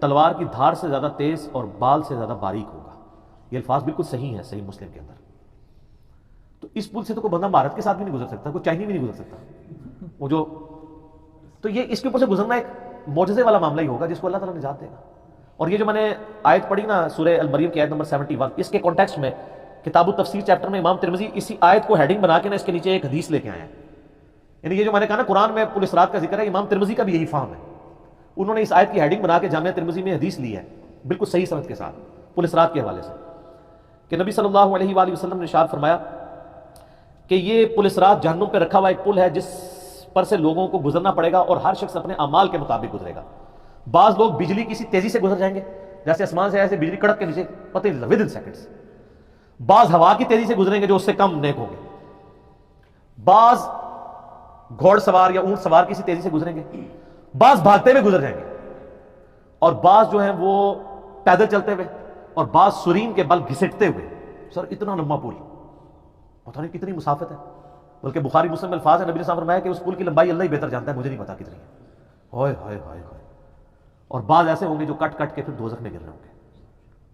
تلوار کی دھار سے زیادہ تیز اور بال سے زیادہ باریک ہوگا. یہ الفاظ بالکل صحیح ہیں صحیح مسلم کے اندر. تو اس پل سے تو کوئی بندہ بھارت کے ساتھ بھی نہیں گزر سکتا, کوئی چائنی بھی نہیں گزر سکتا. وہ جو تو یہ اس کے اوپر سے گزرنا ایک معجزے والا معاملہ ہی ہوگا جس کو اللہ تعالیٰ نجات دے گا. اور یہ جو میں نے آیت پڑھی نا سورہ المریم کی آیت نمبر 71, اس کے کانٹیکسٹ میں کتاب التفسیر چیپٹر میں امام ترمذی اسی آیت کو ہیڈنگ بنا کے نا اس کے نیچے ایک حدیث لے کے آئے ہیں. یعنی یہ جو میں نے کہا نا قرآن میں پل صراط کا ذکر ہے, امام ترمذی کا بھی یہی فہم ہے. انہوں نے اس آیت کی ہیڈنگ بنا کے جامعہ ترمذی میں حدیث لی ہے بالکل صحیح سند کے ساتھ پل صراط کے حوالے سے, کہ نبی صلی اللہ علیہ وآلہ وسلم نے ارشاد فرمایا کہ یہ پل صراط جہنم پہ رکھا ہوا ایک پل ہے جس پر سے لوگوں کو گزرنا پڑے گا اور ہر شخص اپنے اعمال کے مطابق گزرے گا. بعض لوگ بجلی کی سی تیزی سے گزر جائیں گے, جیسے آسمان سے ایسے بجلی کڑک کے نیچے پتہ نہیں ود ان سیکنڈز. بعض ہوا کی تیزی سے گزریں گے جو اس سے کم نیک ہوں گے. بعض گھوڑ سوار یا اونٹ سوار کی سی تیزی سے گزریں گے. بعض بھاگتے ہوئے گزر جائیں گے, اور بعض جو ہیں وہ پیدل چلتے ہوئے, اور بعض سرین کے بل گھسٹتے ہوئے. سر اتنا لمبا پل, پتہ نہیں کتنی مسافت ہے. بلکہ بخاری مسلم میں الفاظ ہے, نبی نے فرمایا کہ اس پل کی لمبائی اللہ ہی بہتر جانتا ہے, مجھے نہیں پتا کتنی ہے. ہائے ہائے ہائے ہائے. اور بعض ایسے ہوں گے جو کٹ کٹ کے پھر دوزخ میں گر رہے ہوں گے,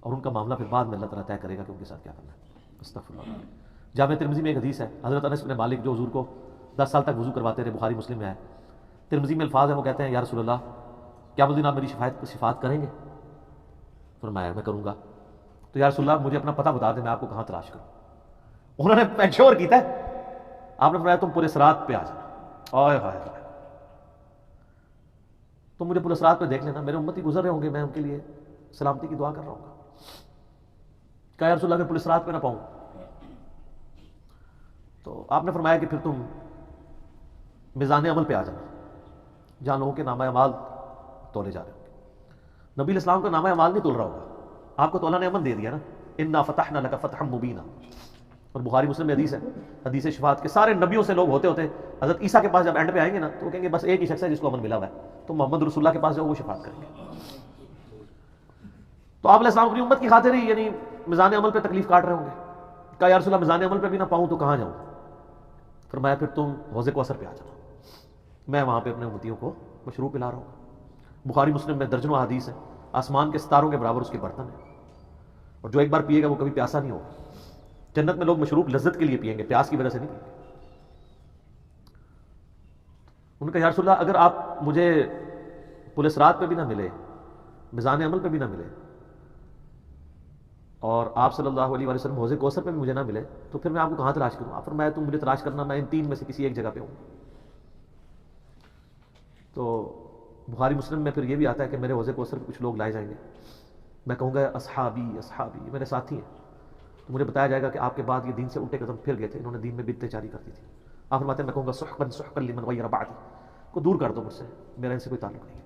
اور ان کا معاملہ پھر بعد میں اللہ تعالیٰ طے کرے گا کہ ان کے ساتھ کیا کرنا ہے. استغفر اللہ. جامعہ ترمذی میں ایک حدیث ہے, حضرت انس بن مالک جو حضور کو 10 سال تک وضو کرواتے رہے, بخاری مسلم میں ہے. ترمذی میں الفاظ ہیں, وہ کہتے ہیں یا رسول اللہ کیا اس دن آپ میری شفاعت کریں گے؟ فرمایا میں کروں گا. تو یا رسول اللہ مجھے اپنا پتہ بتا دیں, میں آپ کو کہاں تلاش کروں. انہوں نے انشور کیتا ہے, آپ نے فرمایا تم پورے صراط پہ آ جانا. ہائے ہائے ہائے. تم مجھے پورے صراط پہ دیکھ لینا, میرے امتی گزر رہے ہوں گے, میں ان کے لیے سلامتی کی دعا کر رہا ہوں گا. کہا یا رسول اللہ اگر پورے صراط پہ نہ پاؤں تو آپ نے فرمایا کہ پھر تم میزان عمل پہ آ جانا, جہاں لوگوں کے نامہ اعمال تولے جا رہے ہوں گے. نبی الاسلام کا نامہ اعمال نہیں تول رہا ہوگا, آپ کو تو اللہ نے عمل دے دیا نا, انا فتحنا لک فتحا مبینا. اور بخاری مسلم میں حدیث ہے, حدیث شفاعت کے سارے نبیوں سے لوگ ہوتے حضرت عیسیٰ کے پاس جب اینڈ پہ آئیں گے نا تو وہ کہیں گے بس ایک ہی شخص ہے جس کو عمل ملا ہوا ہے, تو محمد رسول اللہ کے پاس جاؤ, وہ شفاعت کریں گے. تو آپ علیہ السلام اپنی امت کی خاطر ہی یعنی میزان عمل پہ تکلیف کاٹ رہے ہوں گے. کہا یا رسول اللہ میزان عمل پہ بھی نہ پاؤں تو کہاں جاؤں؟ فرمایا پھر تم حوض کوثر پہ آ جانا, میں وہاں پہ اپنے امتیوں کو مشروب پلا رہا ہوں. بخاری مسلم میں درجنوں حدیث ہے, آسمان کے ستاروں کے برابر اس کے برتن ہیں, اور جو ایک بار پیے گا وہ کبھی پیاسا نہیں ہوگا. جنت میں لوگ مشروب لذت کے لیے پئیں گے, پیاس کی وجہ سے نہیں پئیں گے. ان کا یا رسول اللہ اگر آپ مجھے پل صراط پہ بھی نہ ملے, میزان عمل پہ بھی نہ ملے, اور آپ صلی اللہ علیہ وسلم حوض کوثر پہ بھی مجھے نہ ملے, تو پھر میں آپ کو کہاں تلاش کروں؟ آپ فرمایا تم مجھے تلاش کرنا, میں ان 3 میں سے کسی ایک جگہ پہ ہوں. تو بخاری مسلم میں پھر یہ بھی آتا ہے کہ میرے حوض کوثر پہ کچھ لوگ لائے جائیں گے, میں کہوں گا اصحابی اصحابی, میرے ساتھی ہیں. تو مجھے بتایا جائے گا کہ آپ کے بعد یہ دین سے الٹے قدم پھر گئے تھے, انہوں نے دین میں بدعتیں جاری کر دی تھی. آپ فرماتے ہیں میں کہوں گا سحقا سحقا لمن غیر بعدی, کو دور کر دو مجھ سے, میرا ان سے کوئی تعلق نہیں ہے.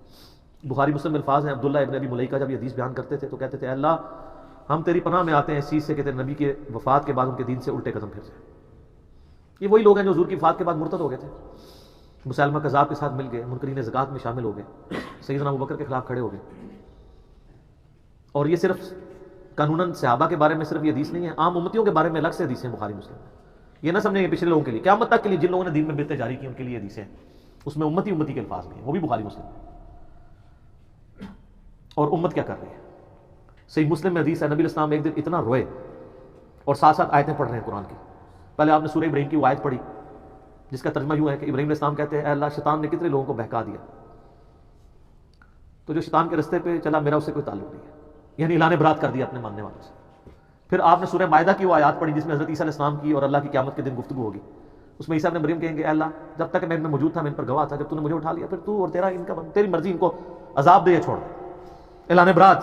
بخاری مسلم میں الفاظ ہیں, عبداللہ ابن ابی ملیکہ جب یہ حدیث بیان کرتے تھے تو کہتے تھے اے اللہ ہم تیری پناہ میں آتے ہیں اس چیز سے کہ تیرے نبی کے وفات کے بعد ان کے دین سے الٹے قدم پھر جائیں. یہ وہی لوگ ہیں جو حضور کی وفات کے بعد مرتد ہو گئے تھے, مسلمہ کذاب کے ساتھ مل گئے, منکرین زکوٰۃ میں شامل ہو گئے, سیدنا ابوبکر کے خلاف کھڑے ہو گئے. اور یہ صرف قانوناً صحابہ کے بارے میں صرف یہ حدیث نہیں ہے, عام امتیوں کے بارے میں الگ سے حدیثیں بخاری مسلم میں. یہ نہ سمجھیں کہ پچھلے لوگوں کے لیے, قیامت تک کے لیے جن لوگوں نے دین میں بدعتیں جاری کی ان کے لیے حدیثیں ہیں, اس میں امتی کے الفاظ بھی ہیں, وہ بھی بخاری مسلم میں. اور امت کیا کر رہی ہے؟ صحیح مسلم میں حدیث ہے, نبی الاسلام ایک دن اتنا روئے اور ساتھ ساتھ آیتیں پڑھ رہے ہیں قرآن کی. پہلے آپ نے سورہ ابراہیم کی وہ آیت پڑھی جس کا ترجمہ یوں ہے کہ ابراہیم علیہ السلام کہتے ہیں اے اللہ شیطان نے کتنے لوگوں کو بہکا دیا, تو جو شیطان کے رستے پہ چلا میرا اس سے کوئی تعلق نہیں ہے, یعنی اعلان برات کر دیا اپنے ماننے والوں سے. پھر آپ نے سورہ مائدہ کی وہ آیات پڑھی جس میں حضرت عیسیٰ علیہ السلام کی اور اللہ کی قیامت کے دن گفتگو ہوگی. اس میں عیسیٰ ابن مریم کہیں گے اے اللہ جب تک میں ان میں موجود تھا میں ان پر گواہ تھا, جب تو نے مجھے اٹھا لیا پھر تو اور تیرا ان کا تیری مرضی, ان کو عذاب دے یا چھوڑ دے, اعلان برات.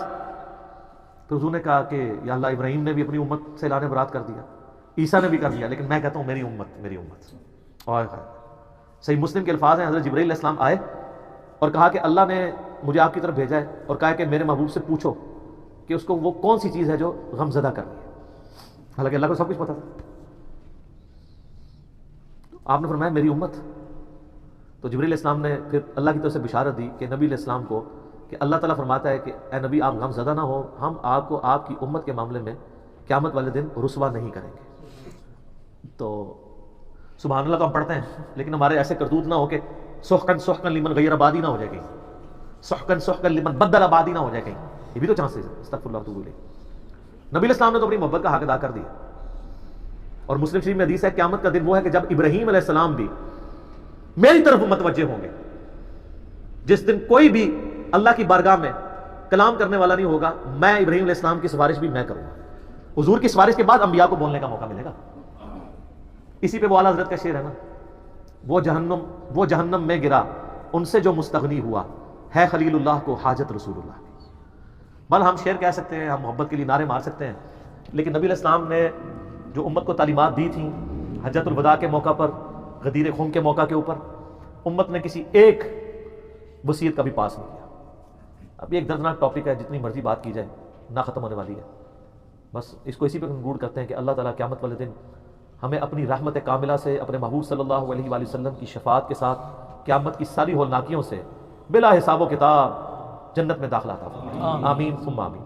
پھر حضور نے کہا کہ یا اللہ ابراہیم نے بھی اپنی امت سے اعلان برات کر دیا, عیسیٰ نے بھی کر دیا, لیکن میں کہتا ہوں میری امت میری امت. اور صحیح مسلم کے الفاظ ہیں, حضرت جبرائیل علیہ السلام آئے اور کہا کہ اللہ نے مجھے آپ کی طرف بھیجا ہے اور کہا کہ میرے محبوب سے پوچھو کہ اس کو وہ کون سی چیز ہے جو غم زدہ کرنی ہے, حالانکہ اللہ کو سب کچھ پتا تھا. آپ نے فرمایا میری امت. تو جبرائیل علیہ السلام نے پھر اللہ کی طرف سے بشارت دی کہ نبی علیہ السلام کو کہ اللہ تعالیٰ فرماتا ہے کہ اے نبی آپ غم زدہ نہ ہو, ہم آپ کو آپ کی امت کے معاملے میں قیامت والے دن رسوا نہیں کریں گے. تو سبحان اللہ تو ہم پڑھتے ہیں, لیکن ہمارے ایسے کرتوت نہ ہو کہ سحقا سحقا لمن غیر بعدی نہ ہو جائے گی. سحقن سحقن لمن بدل آبادی نہ ہو جائے کہیں، یہ بھی تو چانسز ہے. استغفر اللہ واتوب الیہ. نبی علیہ السلام نے تو اپنی محبت کا حق ادا کر دیا. اور مسلم شریف میں حدیث ہے قیامت کا دن وہ ہے کہ جب ابراہیم علیہ السلام بھی میری طرف متوجہ ہوں گے. جس دن کوئی بھی اللہ کی بارگاہ میں کلام کرنے والا نہیں ہوگا، میں ابراہیم علیہ السلام کی سفارش بھی میں کروں گا. حضور کی سفارش کے بعد انبیاء کو بولنے کا موقع ملے گا. اسی پہ وہ اعلیٰ حضرت کا شعر ہے نا، وہ جہنم میں گرا ان سے جو مستغنی ہوا، ہے خلیل اللہ کو حاجت رسول اللہ کی. بل ہم شعر کہہ سکتے ہیں، ہم محبت کے لیے نعرے مار سکتے ہیں، لیکن نبی علیہ السلام نے جو امت کو تعلیمات دی تھیں حجۃ الوداع کے موقع پر، غدیر خم کے موقع کے اوپر، امت نے کسی ایک وصیت کا بھی پاس نہیں کیا. اب یہ ایک دردناک ٹاپک ہے، جتنی مرضی بات کی جائے نہ ختم ہونے والی ہے. بس اس کو اسی پہ کنکلوڈ کرتے ہیں کہ اللہ تعالیٰ قیامت والے دن ہمیں اپنی رحمت کاملہ سے اپنے محبوب صلی اللہ علیہ وآلہ وسلم کی شفاعت کے ساتھ قیامت کی ساری ہولناکیوں سے بلا حساب و کتاب جنت میں داخلہ عطا فرمائے. آمین ثم آمین.